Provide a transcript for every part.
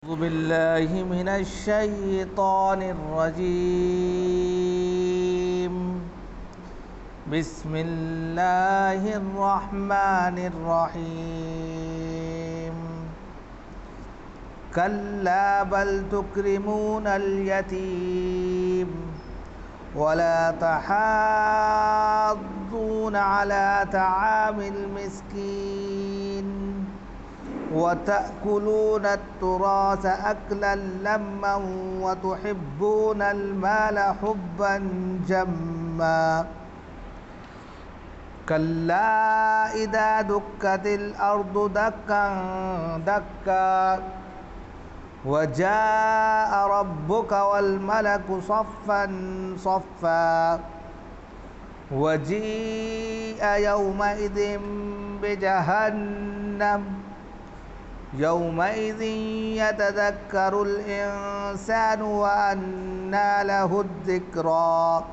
أعوذ بالله من الشيطان الرجيم. بسم الله الرحمن الرحيم. كلا بل تكرمون اليتيم ولا تحاضون على طعام المسكين وتأكلون التراث أكلا لما وتحبون المال حبا جما كلا إذا دكت الأرض دكا دكا وجاء ربك والملك صفا صفا وجيء يومئذ بجهنم يومئذ يتذكر الإنسان وأنى له الذكرى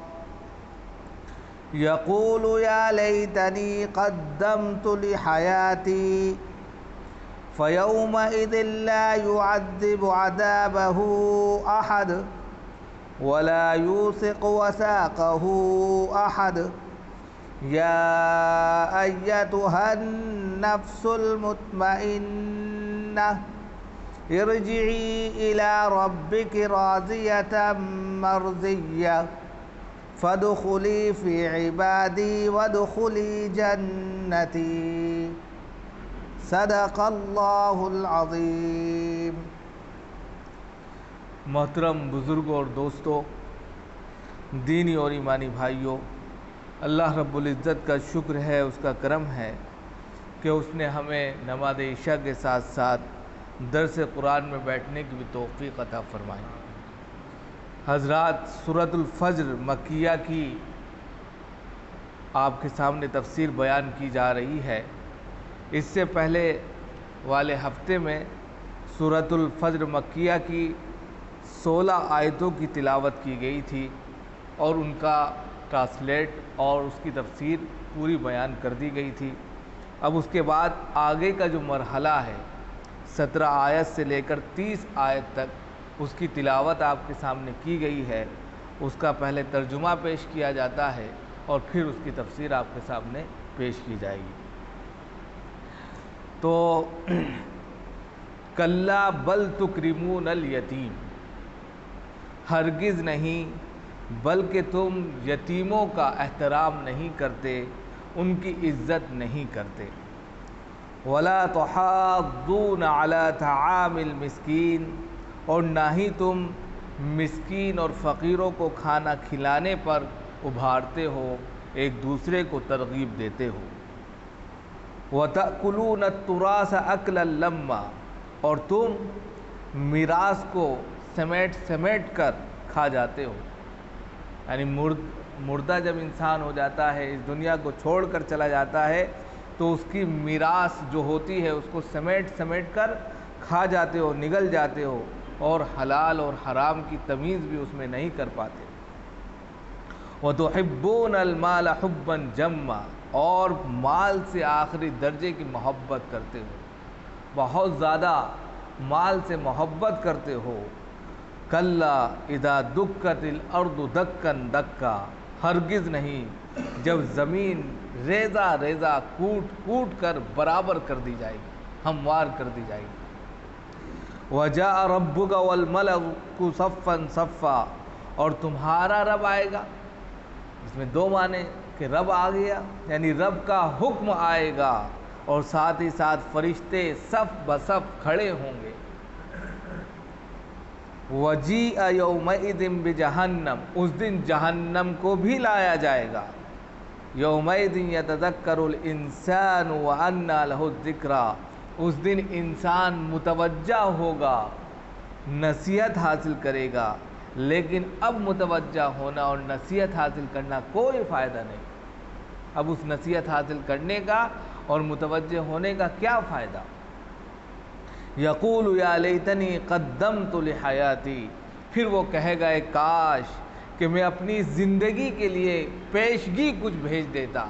يقول يا ليتني قدمت لحياتي فيومئذ لا يعذب عذابه أحد ولا يوثق وثاقه أحد يا أيتها النفس المطمئنة ارجعي إلى ربك راضية مرضية فادخلي في عبادي وادخلي جنتي صدق اللہ العظیم. محترم بزرگوں اور دوستوں، دینی اور ایمانی بھائیوں، اللہ رب العزت کا شکر ہے، اس کا کرم ہے کہ اس نے ہمیں نماز عشاء کے ساتھ ساتھ درس قرآن میں بیٹھنے کی بھی توفیق عطا فرمائی. حضرات، سورۃ الفجر مکیہ کی آپ کے سامنے تفسیر بیان کی جا رہی ہے. اس سے پہلے والے ہفتے میں سورۃ الفجر مکیہ کی 16 آیتوں کی تلاوت کی گئی تھی اور ان کا ٹرانسلیٹ اور اس کی تفسیر پوری بیان کر دی گئی تھی. اب اس کے بعد آگے کا جو مرحلہ ہے 17 آیت سے لے کر 30 آیت تک اس کی تلاوت آپ کے سامنے کی گئی ہے. اس کا پہلے ترجمہ پیش کیا جاتا ہے اور پھر اس کی تفسیر آپ کے سامنے پیش کی جائے گی. تو کلا بل تکرمون الیتیم، ہرگز نہیں بلکہ تم یتیموں کا احترام نہیں کرتے، ان کی عزت نہیں کرتے. ولا تحاضون علی طعام المسکین، اور نہ ہی تم مسکین اور فقیروں کو کھانا کھلانے پر ابھارتے ہو، ایک دوسرے کو ترغیب دیتے ہو. وَتَأْكُلُونَ التُّرَاثَ أَكْلًا لَمًّا، اور تم میراث کو سمیٹ سمیٹ کر کھا جاتے ہو. یعنی مردہ جب انسان ہو جاتا ہے، اس دنیا کو چھوڑ کر چلا جاتا ہے، تو اس کی میراث جو ہوتی ہے اس کو سمیٹ سمیٹ کر کھا جاتے ہو، نگل جاتے ہو، اور حلال اور حرام کی تمیز بھی اس میں نہیں کر پاتے. وَتُحِبُّونَ الْمَالَ حُبًّا جَمًّا، اور مال سے آخری درجے کی محبت کرتے ہو، بہت زیادہ مال سے محبت کرتے ہو. کلا اذا دکت الارض دکن دکا، ہرگز نہیں جب زمین ریزہ ریزہ کوٹ کوٹ کر برابر کر دی جائے گی، ہموار کر دی جائے گی. وجاء ربک والملک صفا صفا، اور تمہارا رب آئے گا. اس میں دو معنی کہ رب آ گیا یعنی رب کا حکم آئے گا، اور ساتھ ہی ساتھ فرشتے صف بصف کھڑے ہوں گے. وَجِیءَ یومئذ بجہنم، اس دن جہنم کو بھی لایا جائے گا. یومئذ یتذکر الانسان وانى له الذکریٰ، اس دن انسان متوجہ ہوگا، نصیحت حاصل کرے گا، لیکن اب متوجہ ہونا اور نصیحت حاصل کرنا کوئی فائدہ نہیں. اب اس نصیحت حاصل کرنے کا اور متوجہ ہونے کا کیا فائدہ؟ یقول یا لیتنی قدمت لحیاتی، پھر وہ کہے گا اے کاش کہ میں اپنی زندگی کے لیے پیشگی کچھ بھیج دیتا،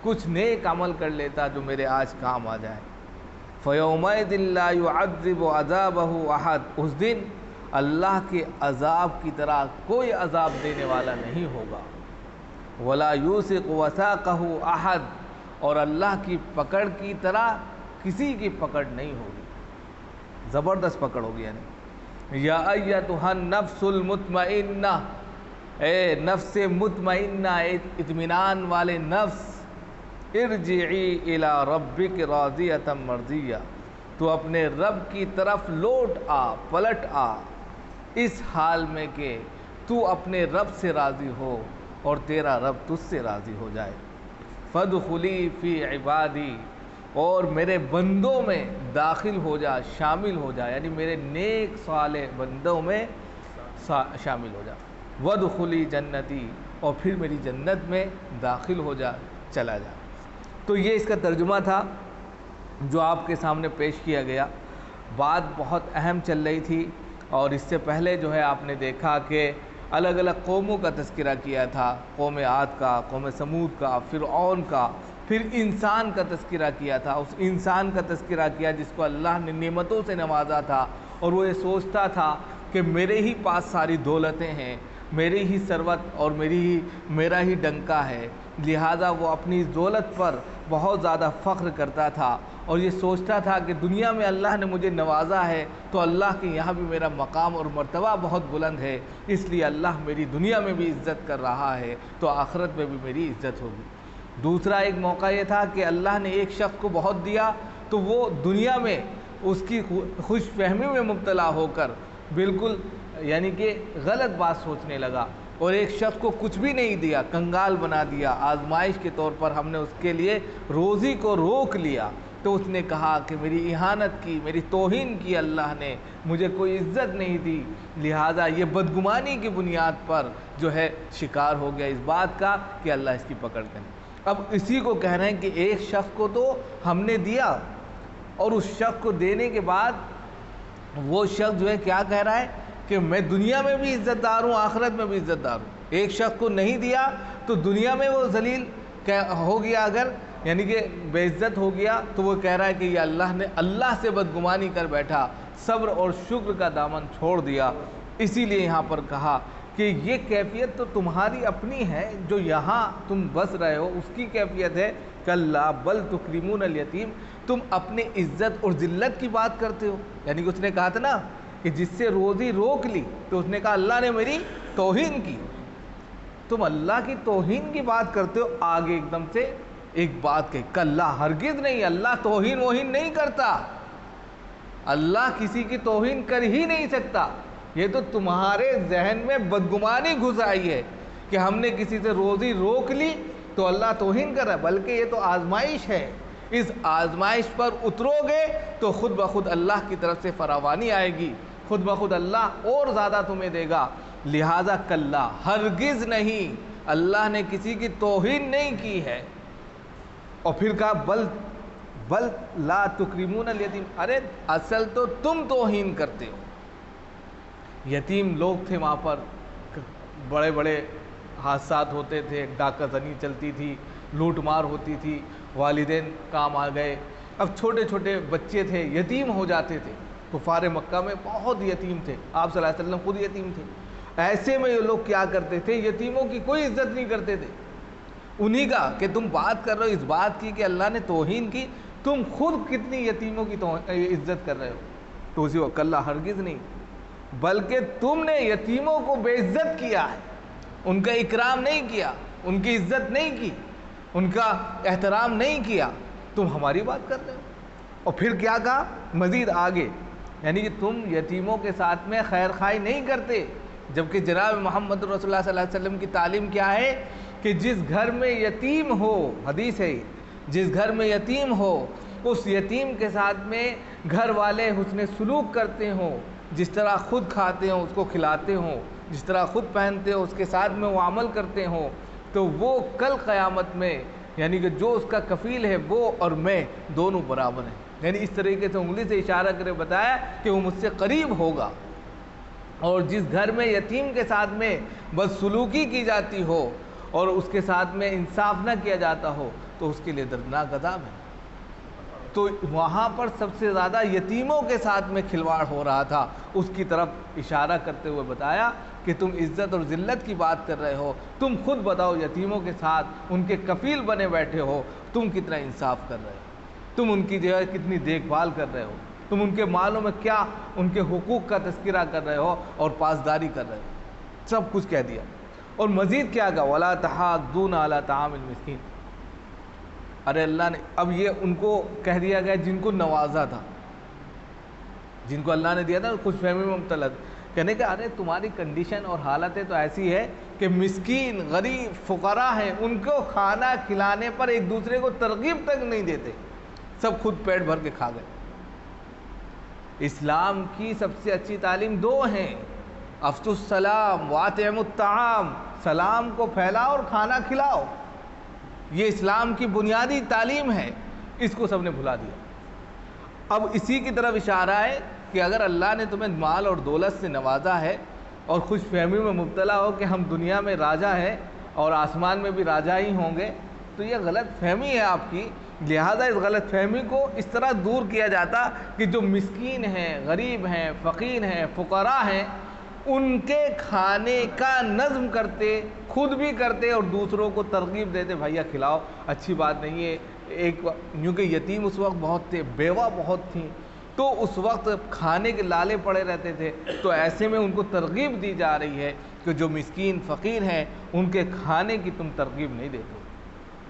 کچھ نیک عمل کر لیتا جو میرے آج کام آ جائے. فَيَوْمَئِذٍ لَا يُعَذِّبُ عَذَابَهُ أَحَدٌ، اس دن اللہ کے عذاب کی طرح کوئی عذاب دینے والا نہیں ہوگا. وَلَا يُوثِقُ وَثَاقَهُ أَحَدٌ، اور اللہ کی پکڑ کی طرح کسی کی پکڑ نہیں ہوگی. زبردست پکڑ ہوگی. یعنی یا ایتھا النفس المطمئنہ، اے نفس مطمئنہ، اطمینان والے نفس، ارجعی الی ربک راضیۃ مرضیہ، تو اپنے رب کی طرف لوٹ آ، پلٹ آ، اس حال میں کہ تو اپنے رب سے راضی ہو اور تیرا رب تجھ سے راضی ہو جائے. فادخلی فی عبادی، اور میرے بندوں میں داخل ہو جا، شامل ہو جا، یعنی میرے نیک صالح بندوں میں شامل ہو جا. وادخلی جنتی، اور پھر میری جنت میں داخل ہو جا، چلا جا. تو یہ اس کا ترجمہ تھا جو آپ کے سامنے پیش کیا گیا. بات بہت اہم چل رہی تھی، اور اس سے پہلے جو ہے آپ نے دیکھا کہ الگ الگ قوموں کا تذکرہ کیا تھا، قوم عاد کا، قوم سمود کا، فرعون کا، پھر انسان کا تذکرہ کیا تھا. اس انسان کا تذکرہ کیا جس کو اللہ نے نعمتوں سے نوازا تھا، اور وہ یہ سوچتا تھا کہ میرے ہی پاس ساری دولتیں ہیں، میری ہی ثروت اور میرا ہی ڈنکا ہے، لہٰذا وہ اپنی دولت پر بہت زیادہ فخر کرتا تھا، اور یہ سوچتا تھا کہ دنیا میں اللہ نے مجھے نوازا ہے تو اللہ کے یہاں بھی میرا مقام اور مرتبہ بہت بلند ہے، اس لیے اللہ میری دنیا میں بھی عزت کر رہا ہے تو آخرت میں بھی میری عزت ہوگی. دوسرا ایک موقع یہ تھا کہ اللہ نے ایک شخص کو بہت دیا تو وہ دنیا میں اس کی خوش فہمی میں مبتلا ہو کر بالکل یعنی کہ غلط بات سوچنے لگا، اور ایک شخص کو کچھ بھی نہیں دیا، کنگال بنا دیا، آزمائش کے طور پر ہم نے اس کے لیے روزی کو روک لیا، تو اس نے کہا کہ میری اہانت کی، میری توہین کی اللہ نے، مجھے کوئی عزت نہیں دی، لہٰذا یہ بدگمانی کی بنیاد پر جو ہے شکار ہو گیا اس بات کا کہ اللہ اس کی پکڑ کرے. اب اسی کو کہہ رہے ہیں کہ ایک شخص کو تو ہم نے دیا، اور اس شخص کو دینے کے بعد وہ شخص جو ہے کیا کہہ رہا ہے کہ میں دنیا میں بھی عزت دار ہوں، آخرت میں بھی عزت دار ہوں. ایک شخص کو نہیں دیا تو دنیا میں وہ ذلیل ہو گیا، اگر یعنی کہ بے عزت ہو گیا، تو وہ کہہ رہا ہے کہ یہ اللہ سے بدگمانی کر بیٹھا، صبر اور شکر کا دامن چھوڑ دیا. اسی لیے یہاں پر کہا کہ یہ کیفیت تو تمہاری اپنی ہے، جو یہاں تم بس رہے ہو اس کی کیفیت ہے. کلا بل تکرمون الیتیم، تم اپنے عزت اور ذلت کی بات کرتے ہو. یعنی کہ اس نے کہا تھا نا کہ جس سے روزی روک لی، تو اس نے کہا اللہ نے میری توہین کی، تم اللہ کی توہین کی بات کرتے ہو. آگے ایک دم سے ایک بات کہی، کلا ہرگز نہیں، اللہ توہین وہین نہیں کرتا، اللہ کسی کی توہین کر ہی نہیں سکتا. یہ تو تمہارے ذہن میں بدگمانی گھس آئی ہے کہ ہم نے کسی سے روزی روک لی تو اللہ توہین کر رہا ہے، بلکہ یہ تو آزمائش ہے. اس آزمائش پر اترو گے تو خود بخود اللہ کی طرف سے فراوانی آئے گی، خود بخود اللہ اور زیادہ تمہیں دے گا. لہذا کلا ہرگز نہیں، اللہ نے کسی کی توہین نہیں کی ہے. اور پھر کہا بل لا تکرمون الیتیم، ارے اصل تو تم توہین کرتے ہو. یتیم لوگ تھے وہاں پر، بڑے بڑے حادثات ہوتے تھے، ڈاکہ زنی چلتی تھی، لوٹ مار ہوتی تھی، والدین کام آ گئے، اب چھوٹے چھوٹے بچے تھے یتیم ہو جاتے تھے. کفار مکہ میں بہت یتیم تھے، آپ صلی اللہ علیہ وسلم خود یتیم تھے. ایسے میں یہ لوگ کیا کرتے تھے، یتیموں کی کوئی عزت نہیں کرتے تھے. انہی کا کہ تم بات کر رہے ہو اس بات کی کہ اللہ نے توہین کی، تم خود کتنی یتیموں کی عزت کر رہے ہو. تو اسی وقت اللہ ہرگز نہیں، بلکہ تم نے یتیموں کو بے عزت کیا ہے، ان کا اکرام نہیں کیا، ان کی عزت نہیں کی، ان کا احترام نہیں کیا، تم ہماری بات کر رہے ہو. اور پھر کیا کہا مزید آگے، یعنی کہ تم یتیموں کے ساتھ میں خیر خواہی نہیں کرتے، جبکہ جناب محمد رسول اللہ صلی اللہ علیہ وسلم کی تعلیم کیا ہے کہ جس گھر میں یتیم ہو، حدیث ہے، جس گھر میں یتیم ہو اس یتیم کے ساتھ میں گھر والے حسن سلوک کرتے ہوں، جس طرح خود کھاتے ہوں اس کو کھلاتے ہوں، جس طرح خود پہنتے ہوں اس کے ساتھ میں وہ عمل کرتے ہوں، تو وہ کل قیامت میں یعنی کہ جو اس کا کفیل ہے وہ اور میں دونوں برابر ہیں. یعنی اس طریقے سے انگلی سے اشارہ کرے بتایا کہ وہ مجھ سے قریب ہوگا. اور جس گھر میں یتیم کے ساتھ میں بدسلوکی کی جاتی ہو اور اس کے ساتھ میں انصاف نہ کیا جاتا ہو تو اس کے لیے دردناک عذاب ہے. تو وہاں پر سب سے زیادہ یتیموں کے ساتھ میں کھلواڑ ہو رہا تھا، اس کی طرف اشارہ کرتے ہوئے بتایا کہ تم عزت اور ذلت کی بات کر رہے ہو، تم خود بتاؤ یتیموں کے ساتھ ان کے کفیل بنے بیٹھے ہو، تم کتنا انصاف کر رہے ہو، تم ان کی جو ہے کتنی دیکھ بھال کر رہے ہو، تم ان کے مالوں میں کیا ان کے حقوق کا تذکرہ کر رہے ہو اور پاسداری کر رہے ہو، سب کچھ کہہ دیا۔ اور مزید کیا کہا، وَلَا تَحَاضُّونَ عَلَىٰ طَعَامِ الْمِسْكِينِ۔ ارے اللہ نے اب یہ ان کو کہہ دیا گیا جن کو نوازا تھا، جن کو اللہ نے دیا تھا، خوش فہمی میں مبتلا تھا، کہنے کہ ارے تمہاری کنڈیشن اور حالتیں تو ایسی ہے کہ مسکین غریب فقراء ہیں، ان کو کھانا کھلانے پر ایک دوسرے کو ترغیب تک نہیں دیتے، سب خود پیٹ بھر کے کھا گئے۔ اسلام کی سب سے اچھی تعلیم دو ہیں، افشوا السلام واطعموا الطعام، سلام کو پھیلاؤ اور کھانا کھلاؤ، یہ اسلام کی بنیادی تعلیم ہے، اس کو سب نے بھلا دیا۔ اب اسی کی طرف اشارہ ہے کہ اگر اللہ نے تمہیں مال اور دولت سے نوازا ہے اور خوش فہمی میں مبتلا ہو کہ ہم دنیا میں راجا ہیں اور آسمان میں بھی راجا ہی ہوں گے، تو یہ غلط فہمی ہے آپ کی، لہذا اس غلط فہمی کو اس طرح دور کیا جاتا کہ جو مسکین ہیں، غریب ہیں، فقیر ہیں، فقراء ہیں، ان کے کھانے کا نظم کرتے، خود بھی کرتے اور دوسروں کو ترغیب دیتے، بھیا کھلاؤ، اچھی بات نہیں ہے۔ ایک کیونکہ یتیم اس وقت بہت تھے، بیوہ بہت تھیں، تو اس وقت کھانے کے لالے پڑے رہتے تھے، تو ایسے میں ان کو ترغیب دی جا رہی ہے کہ جو مسکین فقیر ہیں ان کے کھانے کی تم ترغیب نہیں دیتے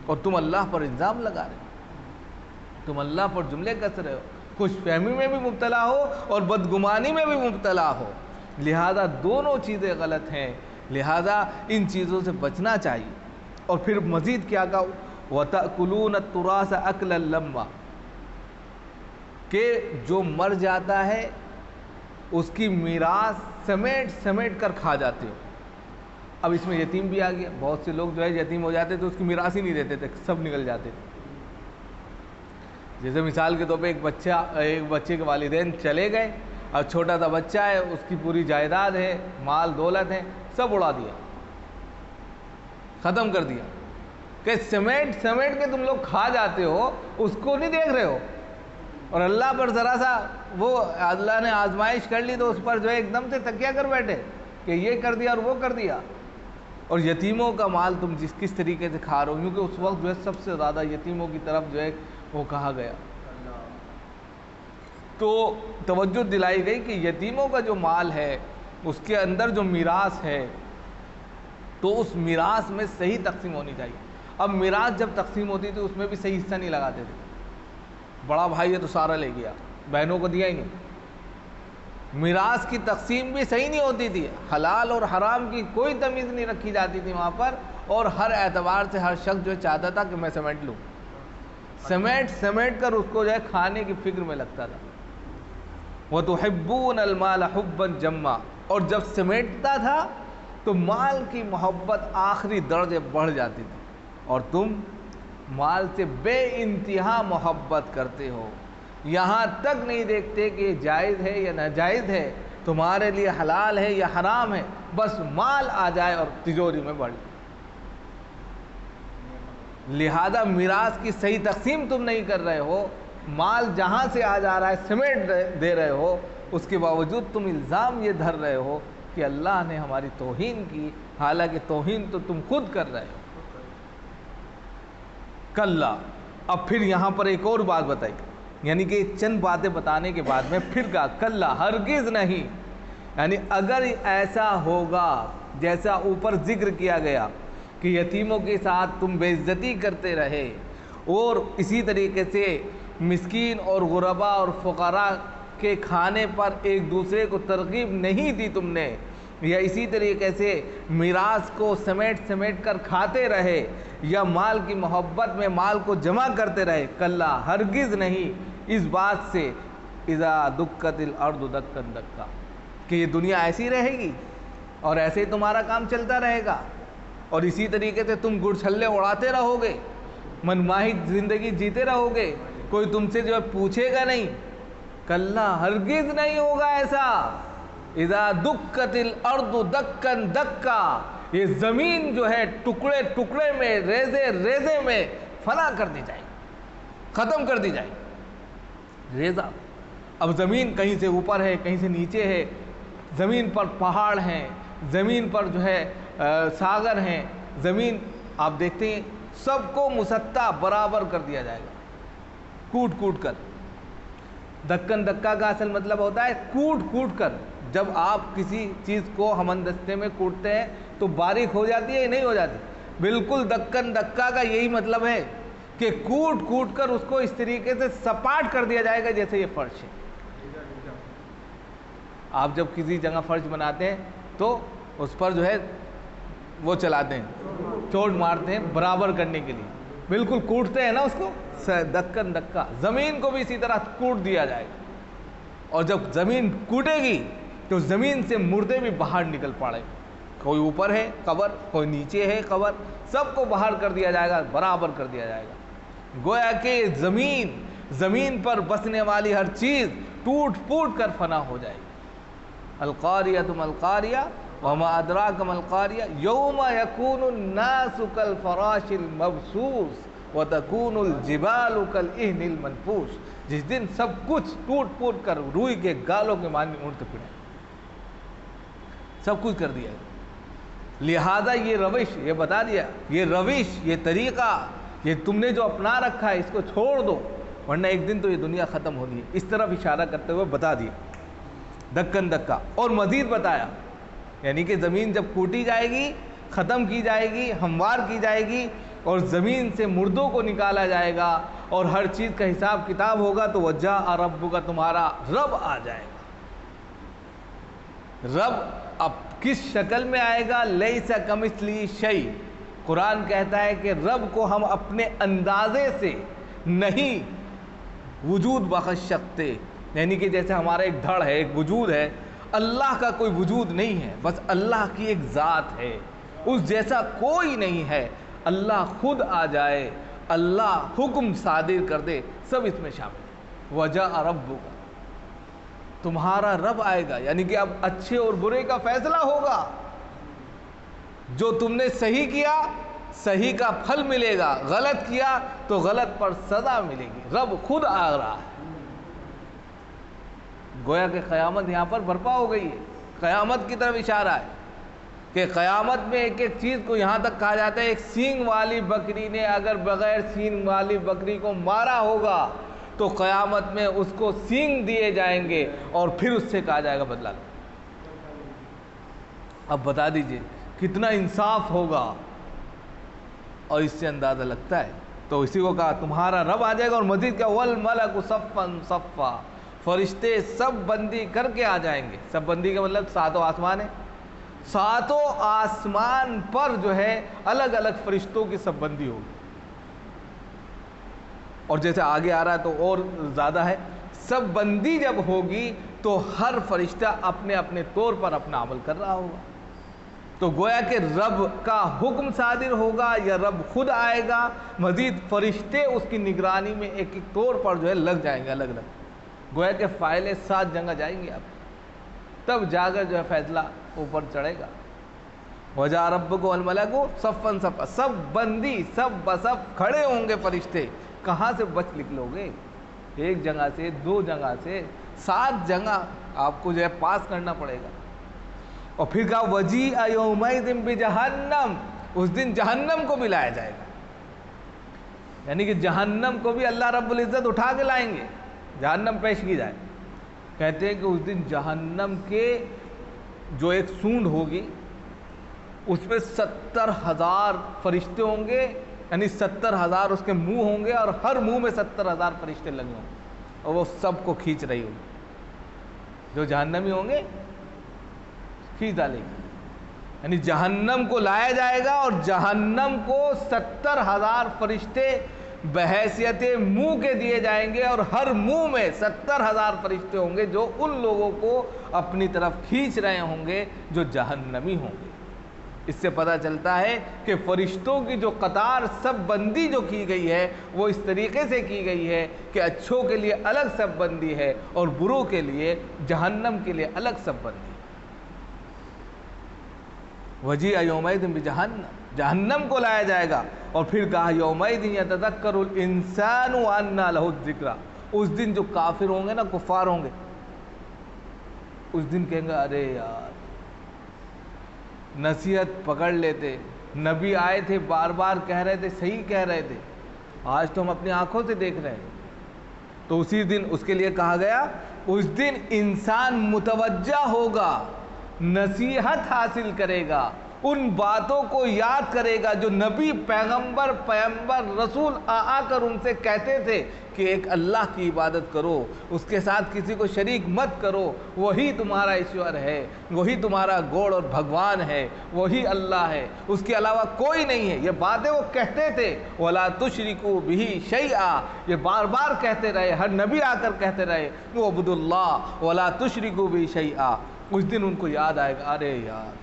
اور تم اللہ پر الزام لگا رہے ہو، تم اللہ پر جملے کس رہے ہو، خوش فہمی میں بھی مبتلا ہو اور بدگمانی میں بھی مبتلا ہو، لہذا دونوں چیزیں غلط ہیں، لہذا ان چیزوں سے بچنا چاہیے۔ اور پھر مزید کیا کہا، وَتَأْكُلُونَ التُّرَاثَ أَكْلًا لَمًّا، کہ جو مر جاتا ہے اس کی میراث سمیٹ سمیٹ کر کھا جاتے ہو۔ اب اس میں یتیم بھی آ گیا، بہت سے لوگ جو ہے یتیم ہو جاتے تو اس کی میراث ہی نہیں دیتے تھے، سب نکل جاتے تھے۔ جیسے مثال کے طور پہ ایک بچے کے والدین چلے گئے، اب چھوٹا سا بچہ ہے، اس کی پوری جائیداد ہے، مال دولت ہے، سب اڑا دیا، ختم کر دیا، کہ سمیٹ سمیٹ کے تم لوگ کھا جاتے ہو، اس کو نہیں دیکھ رہے ہو، اور اللہ پر ذرا سا وہ اللہ نے آزمائش کر لی تو اس پر جو ہے ایک دم سے تکیہ کر بیٹھے کہ یہ کر دیا اور وہ کر دیا۔ اور یتیموں کا مال تم کس طریقے سے کھا رہے ہو، کیونکہ اس وقت جو ہے سب سے زیادہ یتیموں کی طرف جو ہے وہ کہا گیا، تو توجہ دلائی گئی کہ یتیموں کا جو مال ہے اس کے اندر جو میراث ہے تو اس میراث میں صحیح تقسیم ہونی چاہیے۔ اب میراث جب تقسیم ہوتی تھی اس میں بھی صحیح حصہ نہیں لگاتے تھے، بڑا بھائی ہے تو سارا لے گیا، بہنوں کو دیا ہی نہیں، میراث کی تقسیم بھی صحیح نہیں ہوتی تھی، حلال اور حرام کی کوئی تمیز نہیں رکھی جاتی تھی وہاں پر، اور ہر اعتبار سے ہر شخص جو چاہتا تھا کہ میں سمیٹ لوں، سمیٹ سمیٹ کر اس کو جو ہے کھانے کی فکر میں لگتا تھا۔ وَتُحِبُّونَ الْمَالَ حُبًّا جَمًّا، اور جب سمیٹتا تھا تو مال کی محبت آخری درجے بڑھ جاتی تھی، اور تم مال سے بے انتہا محبت کرتے ہو، یہاں تک نہیں دیکھتے کہ یہ جائز ہے یا ناجائز ہے، تمہارے لیے حلال ہے یا حرام ہے، بس مال آ جائے اور تجوری میں بڑھ جائے۔ لہذا میراث کی صحیح تقسیم تم نہیں کر رہے ہو، مال جہاں سے آ جا رہا ہے سمیٹ دے رہے ہو، اس کے باوجود تم الزام یہ دھر رہے ہو کہ اللہ نے ہماری توہین کی، حالانکہ توہین تو تم خود کر رہے ہو۔ کلا، اب پھر یہاں پر ایک اور بات بتائی، یعنی کہ چند باتیں بتانے کے بعد میں پھر کہا کلا ہرگز نہیں، یعنی اگر ایسا ہوگا جیسا اوپر ذکر کیا گیا کہ یتیموں کے ساتھ تم بے عزتی کرتے رہے اور اسی طریقے سے مسکین اور غرباء اور فقراء کے کھانے پر ایک دوسرے کو ترغیب نہیں دی تم نے، یا اسی طریقے سے میراث کو سمیٹ سمیٹ کر کھاتے رہے، یا مال کی محبت میں مال کو جمع کرتے رہے، کلا ہرگز نہیں اس بات سے اذا دکت الارض دکا دکا، کہ یہ دنیا ایسی رہے گی اور ایسے ہی تمہارا کام چلتا رہے گا اور اسی طریقے سے تم گڑ چھلے اڑاتے رہو گے، منماہی زندگی جیتے رہو گے، کوئی تم سے جو ہے پوچھے گا نہیں، کلا ہرگز نہیں ہوگا ایسا، اذا دکت الارض دکا دکا، یہ زمین جو ہے ٹکڑے ٹکڑے میں ریزے ریزے میں فنا کر دی جائے گی، ختم کر دی جائے گی، ریزہ. اب زمین کہیں سے اوپر ہے کہیں سے نیچے ہے, زمین پر پہاڑ ہیں, زمین پر جو ہے ساگر ہیں, زمین آپ دیکھتے ہیں سب کو مسطح برابر کر دیا جائے گا کوٹ کوٹ کر. دکن دکا کا اصل مطلب ہوتا ہے کوٹ کوٹ کر. جب آپ کسی چیز کو ہمندستے میں کوٹتے ہیں تو باریک ہو جاتی ہے یا نہیں ہو جاتی؟ بالکل دکن دکا کا یہی مطلب ہے کہ کوٹ کوٹ کر اس کو اس طریقے سے سپاٹ کر دیا جائے گا جیسے یہ فرش ہے. آپ جب کسی جگہ فرش بناتے ہیں تو اس پر جو ہے وہ چلاتے ہیں, چوٹ مارتے ہیں برابر کرنے کے لیے, بالکل کوٹتے ہیں نا اس کو دکن دکا. زمین کو بھی اسی طرح کوٹ دیا جائے گا, اور جب زمین کوٹے گی تو زمین سے مردے بھی باہر نکل پڑے, کوئی اوپر ہے قبر, کوئی نیچے ہے قبر, سب کو باہر کر دیا جائے گا, برابر کر دیا جائے گا. گویا کہ زمین پر بسنے والی ہر چیز ٹوٹ پھوٹ کر فنا ہو جائے گی. القاریۃ ما القاریہ وما ادراک ما القاریہ یوم یکون الناس کالفراش المبثوث وتکون الجبال کالعہن المنفوش. جس دن سب کچھ ٹوٹ پھوٹ کر روئی کے گالوں کے مانند اڑتے پھرے, سب کچھ کر دیا ہے. لہذا یہ روش, یہ بتا دیا, یہ روش, یہ طریقہ, یہ تم نے جو اپنا رکھا ہے اس کو چھوڑ دو, ورنہ ایک دن تو یہ دنیا ختم ہونی ہے. اس طرف اشارہ کرتے ہوئے بتا دیا دکن دکا. اور مزید بتایا, یعنی کہ زمین جب کوٹی جائے گی, ختم کی جائے گی, ہموار کی جائے گی, اور زمین سے مردوں کو نکالا جائے گا, اور ہر چیز کا حساب کتاب ہوگا, تو وجاء ربک, تمہارا رب آ جائے گا. رب اب کس شکل میں آئے گا؟ لیس کمثلہ شیء. قرآن کہتا ہے کہ رب کو ہم اپنے اندازے سے نہیں وجود بخش سکتے, یعنی کہ جیسے ہمارا ایک دھڑ ہے, ایک وجود ہے, اللہ کا کوئی وجود نہیں ہے, بس اللہ کی ایک ذات ہے, اس جیسا کوئی نہیں ہے. اللہ خود آ جائے, اللہ حکم صادر کر دے, سب اس میں شامل ہے. وجاء ربک, تمہارا رب آئے گا, یعنی کہ اب اچھے اور برے کا فیصلہ ہوگا. جو تم نے صحیح کیا صحیح کا پھل ملے گا, غلط کیا تو غلط پر سزا ملے گی. رب خود آ رہا ہے. گویا کہ قیامت یہاں پر برپا ہو گئی ہے. قیامت کی طرف اشارہ ہے کہ قیامت میں ایک ایک چیز کو یہاں تک کہا جاتا ہے, ایک سینگ والی بکری نے اگر بغیر سینگ والی بکری کو مارا ہوگا تو قیامت میں اس کو سینگ دیے جائیں گے, اور پھر اس سے کہا جائے گا بدلا لو. اب بتا دیجئے کتنا انصاف ہوگا, اور اس سے اندازہ لگتا ہے. تو اسی کو کہا تمہارا رب آ جائے گا, اور مزید کیا والملک صفا صفا, فرشتے سب بندی کر کے آ جائیں گے. سب بندی کا مطلب ساتوں آسمان ہے, ساتوں آسمان پر جو ہے الگ الگ فرشتوں کی سب بندی ہوگی. اور جیسے آگے آ رہا ہے تو اور زیادہ ہے. سب بندی جب ہوگی تو ہر فرشتہ اپنے اپنے طور پر اپنا عمل کر رہا ہوگا. تو گویا کہ رب کا حکم صادر ہوگا یا رب خود آئے گا, مزید فرشتے اس کی نگرانی میں ایک ایک طور پر جو ہے لگ جائیں گے الگ الگ. گویا کہ فائلیں 7 جگہ جائیں گی, اب تب جا کر جو ہے فیصلہ اوپر چڑھے گا. وجاء ربک والملک صفا صفا, سب بندی سب بصف کھڑے ہوں گے فرشتے. کہاں سے بچ نکلو گے؟ ایک جگہ سے, 2 جگہ سے, 7 جگہ آپ کو جو ہے پاس کرنا پڑے گا. اور پھر کہا وجیء یومئذ بجہنم, اس دن جہنم کو بھی لایا جائے گا. یعنی کہ جہنم کو بھی اللہ رب العزت اٹھا کے لائیں گے, جہنم پیش کی جائے. کہتے ہیں کہ اس دن جہنم کے جو ایک سونڈ ہوگی اس میں 70,000 فرشتے ہوں گے, یعنی 70,000 اس کے منہ ہوں گے, اور ہر منہ میں 70,000 فرشتے لگے ہوں گے, اور وہ سب کو کھینچ رہی ہوگی. جو جہنمی ہوں گے کھینچ ڈالے گی. یعنی جہنم کو لایا جائے گا, اور جہنم کو 70,000 فرشتے بحیثیت منہ کے دیے جائیں گے, اور ہر منہ میں 70,000 فرشتے ہوں گے جو ان لوگوں کو اپنی طرف کھینچ رہے ہوں گے جو جہنمی ہوں گے. اس سے پتہ چلتا ہے کہ فرشتوں کی جو قطار سب بندی جو کی گئی ہے وہ اس طریقے سے کی گئی ہے کہ اچھوں کے لیے الگ سب بندی ہے, اور بروں کے لیے جہنم کے لیے الگ سب بندی. وجیء یومئذ بجہنم, جہنم کو لایا جائے گا. اور پھر کہا یومئذ یتذکر الانسان وانى لہ الذکریٰ, اس دن جو کافر ہوں گے نا، کفار ہوں گے، اس دن کہیں گے ارے یار نصیحت پکڑ لیتے، نبی آئے تھے بار بار کہہ رہے تھے، صحیح کہہ رہے تھے، آج تو ہم اپنی آنکھوں سے دیکھ رہے ہیں۔ تو اسی دن اس کے لیے کہا گیا اس دن انسان متوجہ ہوگا، نصیحت حاصل کرے گا، ان باتوں کو یاد کرے گا جو نبی پیغمبر رسول آ کر ان سے کہتے تھے کہ ایک اللہ کی عبادت کرو، اس کے ساتھ کسی کو شریک مت کرو، وہی تمہارا ایشور ہے، وہی تمہارا گوڑ اور بھگوان ہے، وہی اللہ ہے، اس کے علاوہ کوئی نہیں ہے۔ یہ باتیں وہ کہتے تھے، وَلَا تُشْرِكُوا بِهِ شَيْئًا، یہ بار بار کہتے رہے، ہر نبی آ کر کہتے رہے وَاعْبُدُوا اللَّهَ وَلَا تُشْرِكُوا بِهِ شَيْئًا۔ اس دن ان کو یاد آئے گا ارے یار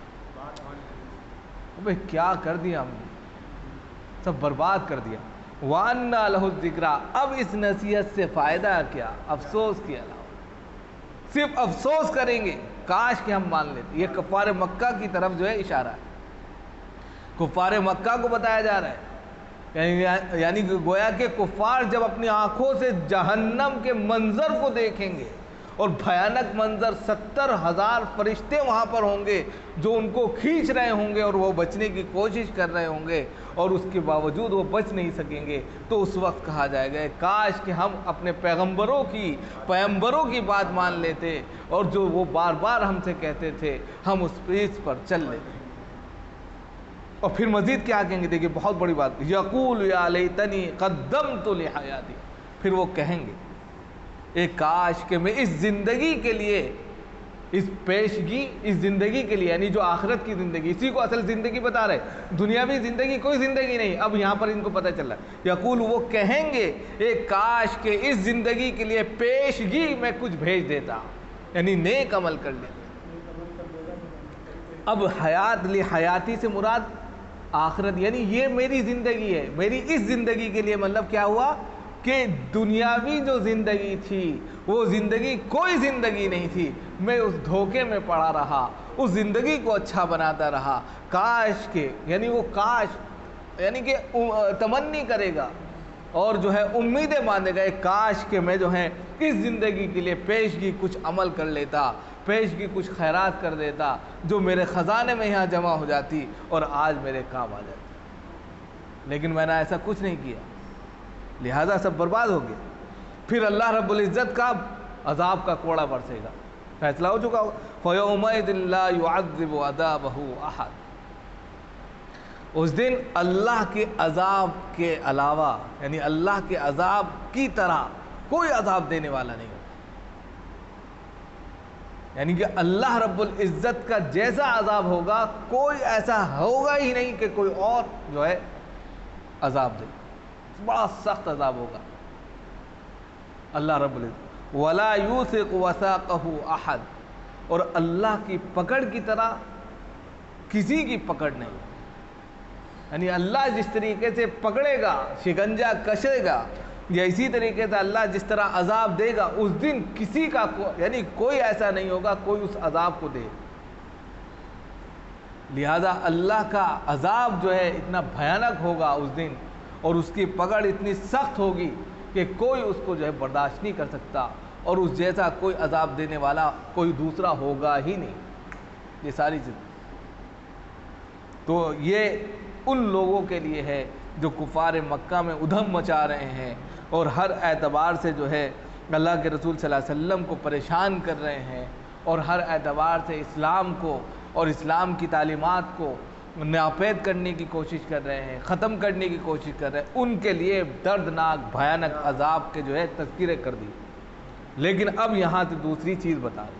کیا کر دیا ہم نے، سب برباد کر دیا۔ وَأَنَّا لَهُ الذِّكْرَىٰ، اب اس نصیحت سے فائدہ کیا، افسوس کے علاوہ صرف افسوس کریں گے، کاش کہ ہم مان لیتے۔ یہ کفار مکہ کی طرف جو ہے اشارہ ہے، کفار مکہ کو بتایا جا رہا ہے، یعنی کہ گویا کہ کفار جب اپنی آنکھوں سے جہنم کے منظر کو دیکھیں گے، اور بھیانک منظر، 70,000 فرشتے وہاں پر ہوں گے جو ان کو کھینچ رہے ہوں گے اور وہ بچنے کی کوشش کر رہے ہوں گے، اور اس کے باوجود وہ بچ نہیں سکیں گے، تو اس وقت کہا جائے گا کاش کہ ہم اپنے پیغمبروں کی بات مان لیتے، اور جو وہ بار بار ہم سے کہتے تھے ہم اس پیس پر چل لیتے۔ اور پھر مزید کیا کہیں گے، دیکھیں بہت بڑی بات، یقول یا لیتنی قدمت لحیاتی، پھر وہ کہیں گے اے کاش کہ میں اس زندگی کے لیے، اس پیشگی، اس زندگی کے لیے، یعنی جو آخرت کی زندگی، اسی کو اصل زندگی بتا رہے، دنیاوی زندگی کوئی زندگی نہیں، اب یہاں پر ان کو پتہ چل رہا ہے، یقول وہ کہیں گے اے کاش کہ اس زندگی کے لیے پیشگی میں کچھ بھیج دیتا، یعنی نیک عمل کر لیتا۔ اب حیاتی سے مراد آخرت، یعنی یہ میری زندگی ہے، میری اس زندگی کے لیے مطلب کیا ہوا کہ دنیاوی جو زندگی تھی وہ زندگی کوئی زندگی نہیں تھی، میں اس دھوکے میں پڑا رہا، اس زندگی کو اچھا بناتا رہا، کاش کہ، یعنی وہ کاش یعنی کہ تمنی کرے گا اور جو ہے امیدیں باندھے گا، کاش کہ میں جو ہے اس زندگی کے لیے پیشگی کچھ عمل کر لیتا، پیشگی کچھ خیرات کر دیتا جو میرے خزانے میں یہاں جمع ہو جاتی اور آج میرے کام آ جاتی، لیکن میں نے ایسا کچھ نہیں کیا، لہذا سب برباد ہو گیا۔ پھر اللہ رب العزت کا عذاب کا کوڑا برسے گا، فیصلہ ہو چکا ہو، فَيَوْمَئِذٍ لَا يُعَذِّبُ عَذَابَهُ أَحَدٌ، اس دن اللہ کے عذاب کے علاوہ، یعنی اللہ کے عذاب کی طرح کوئی عذاب دینے والا نہیں ہوگا، یعنی کہ اللہ رب العزت کا جیسا عذاب ہوگا کوئی ایسا ہوگا ہی نہیں کہ کوئی اور جو ہے عذاب دے، بڑا سخت عذاب ہوگا اللہ رب العزت۔ وَلَا يُوثِقُ وَثَاقَهُ أَحَدٌ، اور اللہ کی پکڑ کی طرح کسی کی پکڑ نہیں، یعنی اللہ جس طریقے سے پکڑے گا، شکنجہ کشے گا، یا اسی طریقے سے اللہ جس طرح عذاب دے گا، اس دن کسی کا یعنی کوئی ایسا نہیں ہوگا کوئی اس عذاب کو دے، لہذا اللہ کا عذاب جو ہے اتنا بھیانک ہوگا اس دن، اور اس کی پکڑ اتنی سخت ہوگی کہ کوئی اس کو جو ہے برداشت نہیں کر سکتا، اور اس جیسا کوئی عذاب دینے والا کوئی دوسرا ہوگا ہی نہیں۔ یہ ساری چیز تو یہ ان لوگوں کے لیے ہے جو کفار مکہ میں ادھم مچا رہے ہیں اور ہر اعتبار سے جو ہے اللہ کے رسول صلی اللہ علیہ وسلم کو پریشان کر رہے ہیں، اور ہر اعتبار سے اسلام کو اور اسلام کی تعلیمات کو ناپید کرنے کی کوشش کر رہے ہیں، ختم کرنے کی کوشش کر رہے ہیں، ان کے لیے دردناک بھیانک عذاب کے جو ہے تذکرے کر دی۔ لیکن اب یہاں سے دوسری چیز بتا رہے،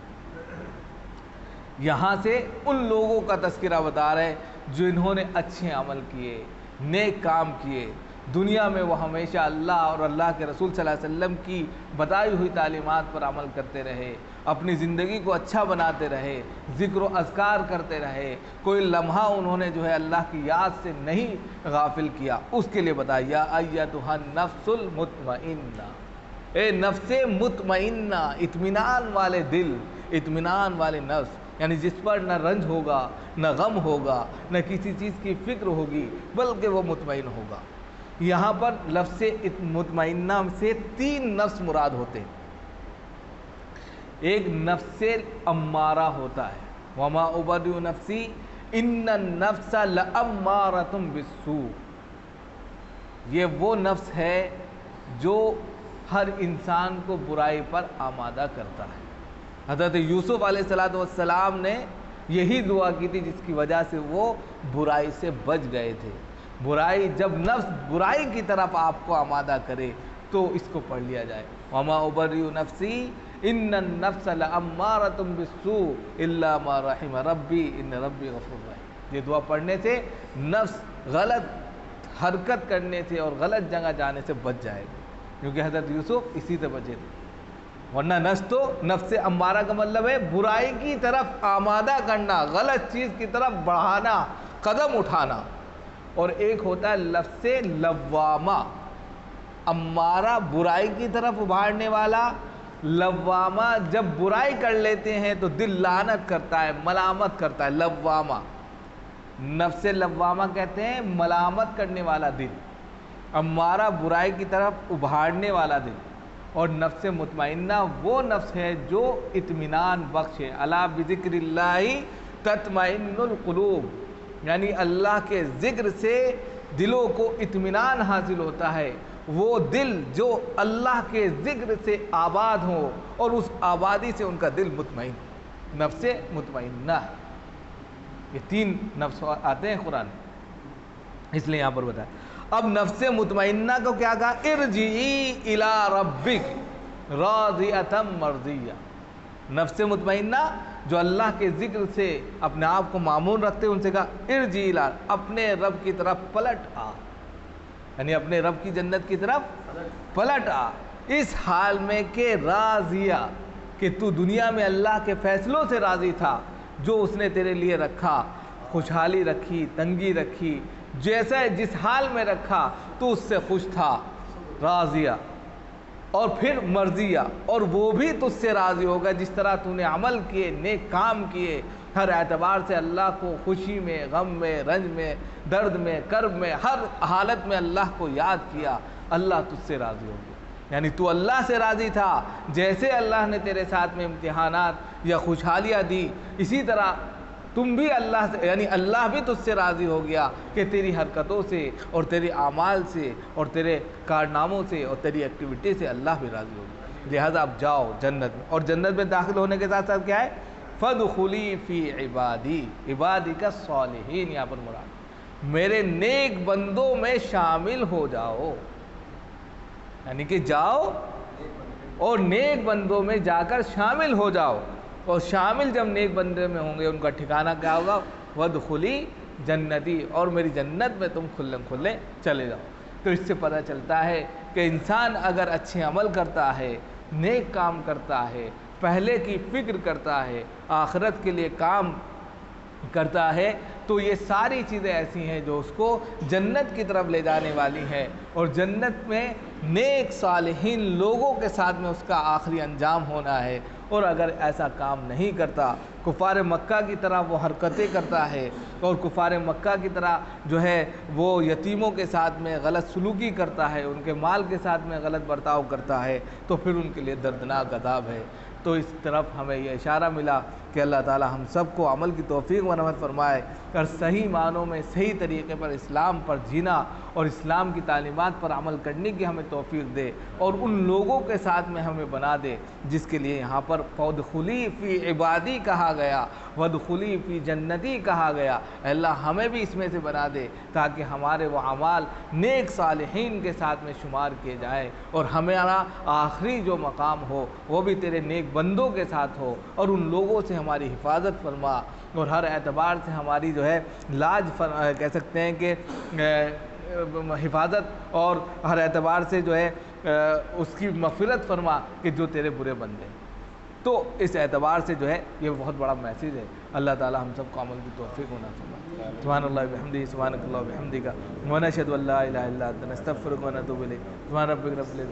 یہاں سے ان لوگوں کا تذکرہ بتا رہے جو انہوں نے اچھے عمل کیے، نیک کام کیے، دنیا میں وہ ہمیشہ اللہ اور اللہ کے رسول صلی اللہ علیہ وسلم کی بتائی ہوئی تعلیمات پر عمل کرتے رہے، اپنی زندگی کو اچھا بناتے رہے، ذکر و اذکار کرتے رہے، کوئی لمحہ انہوں نے جو ہے اللہ کی یاد سے نہیں غافل کیا، اس کے لیے بتایا ایتھا النفس المطمئنہ، اے نفس مطمئنہ، اطمینان والے دل، اطمینان والے نفس، یعنی جس پر نہ رنج ہوگا، نہ غم ہوگا، نہ کسی چیز کی فکر ہوگی، بلکہ وہ مطمئن ہوگا۔ یہاں پر لفظ مطمئنہ سے 3 نفس مراد ہوتے ہیں۔ ایک نفس امارہ ہوتا ہے، وما ابرئ نفسی ان النفس لامارۃ بالسوء، یہ وہ نفس ہے جو ہر انسان کو برائی پر آمادہ کرتا ہے۔ حضرت یوسف علیہ السلام نے یہی دعا کی تھی جس کی وجہ سے وہ برائی سے بچ گئے تھے۔ برائی جب نفس برائی کی طرف آپ کو آمادہ کرے تو اس کو پڑھ لیا جائے، وما ابرئ نفسی ان النفس لامارۃ بالسوء الا ما رحم ربی ان ربی غفور رحیم۔ یہ دعا پڑھنے سے نفس غلط حرکت کرنے سے اور غلط جگہ جانے سے بچ جائے گا، کیونکہ حضرت یوسف اسی سے بچے تھے۔ ورنہ نفس امارہ کا مطلب ہے برائی کی طرف آمادہ کرنا، غلط چیز کی طرف بڑھانا، قدم اٹھانا۔ اور ایک ہوتا ہے لفظ لوامہ، امارہ برائی کی طرف ابھارنے والا، لوامہ جب برائی کر لیتے ہیں تو دل لعنت کرتا ہے، ملامت کرتا ہے، لوامہ۔ نفس لوامہ کہتے ہیں ملامت کرنے والا دل، امارہ برائی کی طرف ابھارنے والا دل، اور نفس مطمئنہ وہ نفس ہے جو اطمینان بخش ہے۔ الا بذکر اللہ تطمئن القلوب، یعنی اللہ کے ذکر سے دلوں کو اطمینان حاصل ہوتا ہے۔ وہ دل جو اللہ کے ذکر سے آباد ہو اور اس آبادی سے ان کا دل مطمئن، نفس مطمئنہ ہے۔ یہ 3 نفس آتے ہیں قرآن، اس لیے یہاں پر بتایا۔ اب نفس مطمئنہ کو کیا کہا؟ ارجعی الی ربک راضیۃ مرضیہ۔ نفس مطمئنہ جو اللہ کے ذکر سے اپنے آپ کو معمور رکھتے ہیں، ان سے کہا ارجعی الی، اپنے رب کی طرف پلٹ آ، یعنی اپنے رب کی جنت کی طرف پلٹ آ، اس حال میں کہ راضیہ، کہ تو دنیا میں اللہ کے فیصلوں سے راضی تھا، جو اس نے تیرے لیے رکھا، خوشحالی رکھی، تنگی رکھی، جیسا جس حال میں رکھا تو اس سے خوش تھا، راضیہ۔ اور پھر مرضیہ، اور وہ بھی تجھ سے راضی ہوگا جس طرح تو نے عمل کیے، نیک کام کیے، ہر اعتبار سے اللہ کو خوشی میں، غم میں، رنج میں، درد میں، کرب میں، ہر حالت میں اللہ کو یاد کیا، اللہ تجھ سے راضی ہو گیا۔ یعنی تو اللہ سے راضی تھا، جیسے اللہ نے تیرے ساتھ میں امتحانات یا خوشحالیاں دی، اسی طرح تم بھی اللہ سے، یعنی اللہ بھی تجھ سے راضی ہو گیا کہ تیری حرکتوں سے اور تیری اعمال سے اور تیرے کارناموں سے اور تیری ایکٹیویٹی سے اللہ بھی راضی ہو گیا۔ لہذا اب جاؤ جنت میں، اور جنت میں داخل ہونے کے ساتھ ساتھ کیا ہے؟ فَادْخُلِي فِي عِبَادِي، عبادی کا صالحین یہاں پر مراد، میرے نیک بندوں میں شامل ہو جاؤ، یعنی کہ جاؤ اور نیک بندوں میں جا کر شامل ہو جاؤ۔ اور شامل جب نیک بندے میں ہوں گے ان کا ٹھکانہ کیا ہوگا؟ وَادْخُلِي جنتی، اور میری جنت میں تم کھلم کھلے چلے جاؤ۔ تو اس سے پتہ چلتا ہے کہ انسان اگر اچھے عمل کرتا ہے، نیک کام کرتا ہے، پہلے کی فکر کرتا ہے، آخرت کے لیے کام کرتا ہے، تو یہ ساری چیزیں ایسی ہیں جو اس کو جنت کی طرف لے جانے والی ہیں، اور جنت میں نیک صالحین لوگوں کے ساتھ میں اس کا آخری انجام ہونا ہے۔ اور اگر ایسا کام نہیں کرتا، کفار مکہ کی طرح وہ حرکتیں کرتا ہے، اور کفار مکہ کی طرح جو ہے وہ یتیموں کے ساتھ میں غلط سلوکی کرتا ہے، ان کے مال کے ساتھ میں غلط برتاؤ کرتا ہے، تو پھر ان کے لیے دردناک عذاب ہے۔ تو اس طرف ہمیں یہ اشارہ ملا کہ اللہ تعالی ہم سب کو عمل کی توفیق و رحمت فرمائے، اور صحیح معنوں میں صحیح طریقے پر اسلام پر جینا اور اسلام کی تعلیمات پر عمل کرنے کی ہمیں توفیق دے، اور ان لوگوں کے ساتھ میں ہمیں بنا دے جس کے لیے یہاں پر فَادْخُلِي فِي عِبَادِي کہا گیا، وَادْخُلِي فِي جنتی کہا گیا۔ اے اللہ ہمیں بھی اس میں سے بنا دے تاکہ ہمارے وہ اعمال نیک صالحین کے ساتھ میں شمار کیے جائیں، اور ہمارا آخری جو مقام ہو وہ بھی تیرے نیک بندوں کے ساتھ ہو، اور ان لوگوں سے ہماری حفاظت فرما، اور ہر اعتبار سے ہماری جو ہے لاج کہہ سکتے ہیں کہ حفاظت، اور ہر اعتبار سے جو ہے اس کی مغفرت فرما کہ جو تیرے برے بندے ہیں۔ تو اس اعتبار سے جو ہے یہ بہت بڑا میسیج ہے۔ اللہ تعالی ہم سب کو عمل کی توفیق ہونا فرمائے۔ سبحان اللہ بحمدہ، سبحانک اللہ بحمدک، ونشہد ان لا الہ الا انت نستغفرک ونتوب الیک۔ سبحان ربک رب العزت